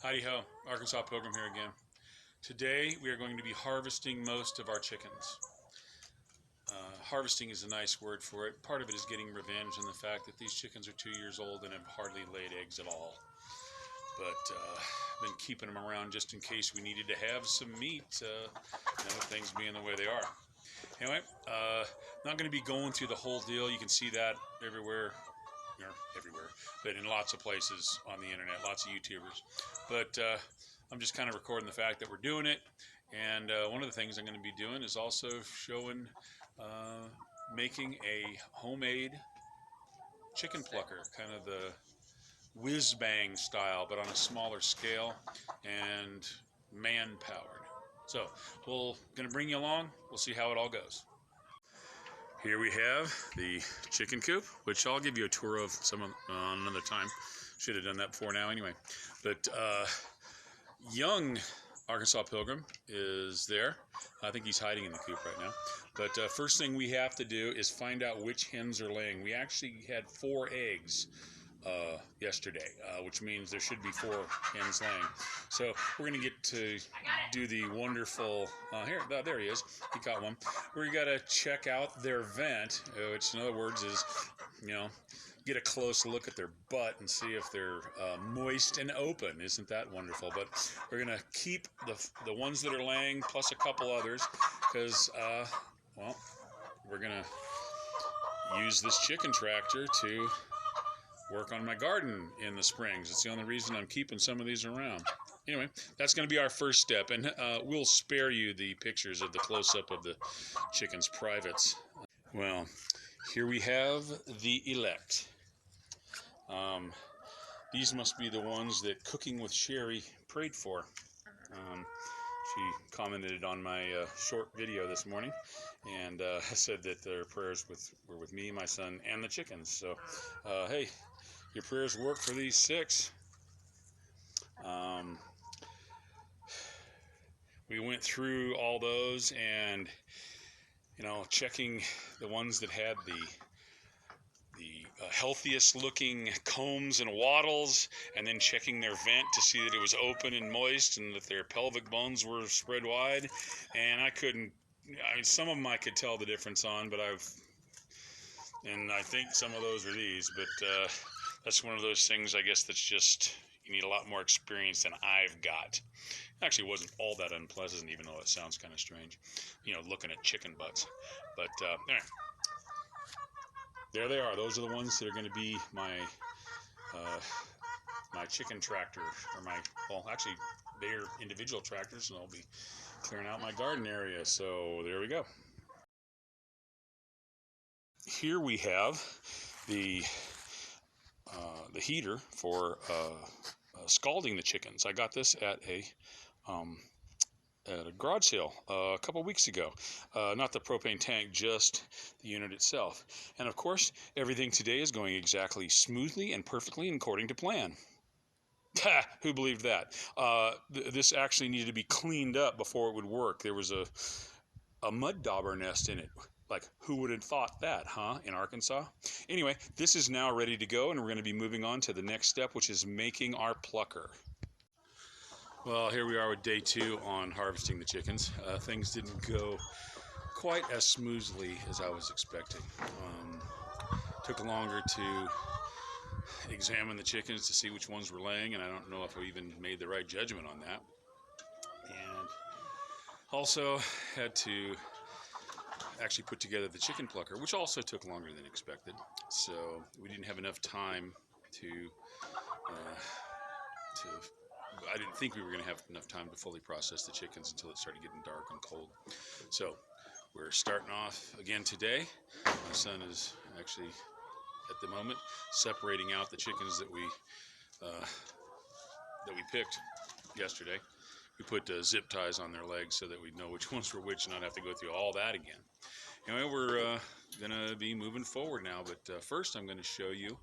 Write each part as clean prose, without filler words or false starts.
Howdy ho, Arkansas Pilgrim here again. Today we are going to be harvesting most of our chickens. Harvesting is a nice word for it. Part of it is getting revenge on the fact that these chickens are 2 years old and have hardly laid eggs at all. But been keeping them around just in case we needed to have some meat, things being the way they are. Anyway, not going to be going through the whole deal. You can see that everywhere, but in lots of places on the internet, lots of YouTubers. But I'm just kind of recording the fact that we're doing it. And one of the things I'm going to be doing is also showing making a homemade chicken plucker, kind of the whiz-bang style, but on a smaller scale and man-powered. So we're going to bring you along. We'll see how it all goes. Here we have the chicken coop, which I'll give you a tour of another time. Should have done that before now anyway. But young Arkansas Pilgrim is there. I think he's hiding in the coop right now. But first thing we have to do is find out which hens are laying. We actually had 4 eggs yesterday, which means there should be 4 hens laying. So we're going to get to do the wonderful, there he is, he caught one. We got to check out their vent, which in other words is, get a close look at their butt and see if they're moist and open. Isn't that wonderful? But we're going to keep the ones that are laying plus a couple others because, we're going to use this chicken tractor to work on my garden in the springs. It's the only reason I'm keeping some of these around. Anyway, that's going to be our first step, and we'll spare you the pictures of the close-up of the chicken's privates. Well, here we have the elect. These must be the ones that Cooking with Sherry prayed for. She commented on my short video this morning and said that their prayers were with me, my son, and the chickens. So, hey, your prayers work for these 6. We went through all those and, checking the ones that had the healthiest looking combs and wattles, and then checking their vent to see that it was open and moist and that their pelvic bones were spread wide. And some of them I could tell the difference on, but I think some of those are these, but that's one of those things, I guess, that's just, you need a lot more experience than I've got. Actually, it wasn't all that unpleasant, even though it sounds kind of strange, looking at chicken butts. But anyway, there they are. Those are the ones that are going to be my chicken tractor, actually, they're individual tractors, and I'll be clearing out my garden area. So there we go. Here we have the heater for scalding the chickens. I got this at a garage sale a couple weeks ago. Not the propane tank, just the unit itself. And of course, everything today is going exactly smoothly and perfectly according to plan. Who believed that? This actually needed to be cleaned up before it would work. There was a mud dauber nest in it. Like, who would have thought that, huh, in Arkansas? Anyway, this is now ready to go, and we're going to be moving on to the next step, which is making our plucker. Well, here we are with day 2 on harvesting the chickens. Things didn't go quite as smoothly as I was expecting. Took longer to examine the chickens to see which ones were laying, and I don't know if I even made the right judgment on that. And also had to actually put together the chicken plucker, which also took longer than expected. So we didn't have enough time I didn't think we were going to have enough time to fully process the chickens until it started getting dark and cold. So we're starting off again today. My son is actually, at the moment, separating out the chickens that we picked yesterday. We put zip ties on their legs so that we'd know which ones were which and not have to go through all that again. Anyway, we're going to be moving forward now, but first I'm going to show you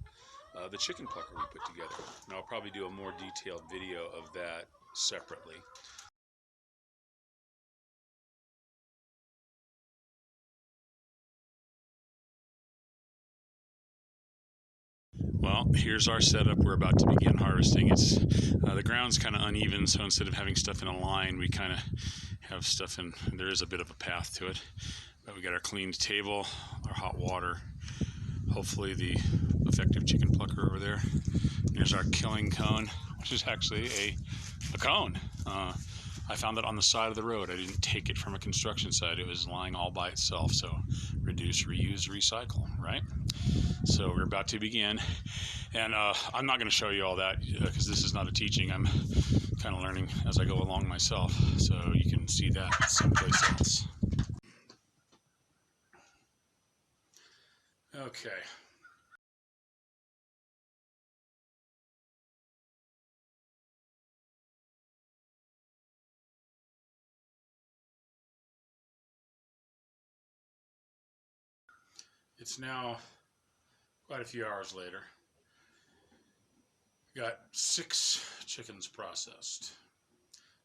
the chicken plucker we put together. And I'll probably do a more detailed video of that separately. Well, here's our setup. We're about to begin harvesting. It's the ground's kind of uneven, so instead of having stuff in a line, we kind of have stuff in, there is a bit of a path to it. But we got our cleaned table, our hot water, hopefully the effective chicken plucker over there. There's our killing cone, which is actually a cone. I found it on the side of the road. I didn't take it from a construction site. It was lying all by itself. So reduce, reuse, recycle, right? So we're about to begin. And I'm not going to show you all that because this is not a teaching. I'm kind of learning as I go along myself. So you can see that someplace else. Okay. It's now quite a few hours later. Got 6 chickens processed.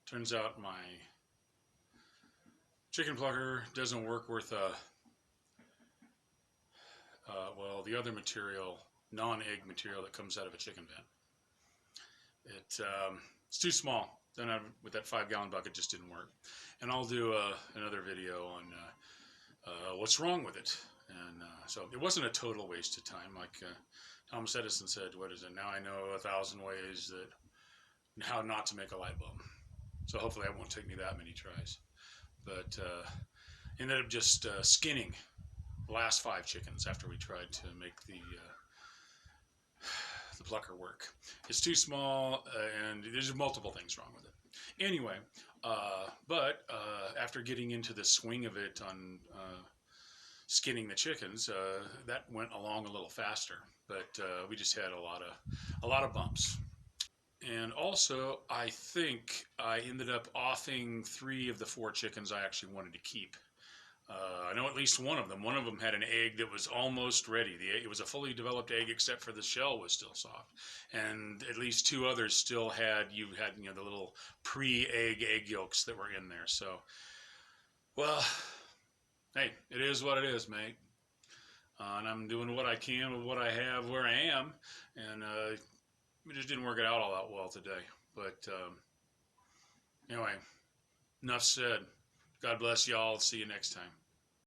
Turns out my chicken plucker doesn't work with well, the other material, non-egg material that comes out of a chicken vent. It's too small. Then with that 5-gallon bucket, just didn't work. And I'll do another video on what's wrong with it. And so it wasn't a total waste of time. Like Thomas Edison said, what is it? Now I know 1,000 ways that how not to make a light bulb. So hopefully it won't take me that many tries. But ended up just skinning the last 5 chickens after we tried to make the plucker work. It's too small, and there's multiple things wrong with it. Anyway, but after getting into the swing of it on skinning the chickens, that went along a little faster. But we just had a lot of bumps. And also, I think I ended up offing 3 of the 4 chickens I actually wanted to keep. I know at least one of them. One of them had an egg that was almost ready. It was a fully developed egg, except for the shell was still soft. And at least 2 others still had the little pre-egg yolks that were in there. So, well, hey, it is what it is, mate. And I'm doing what I can with what I have where I am, and we just didn't work it out all that well today. But anyway, enough said. God bless y'all. See you next time.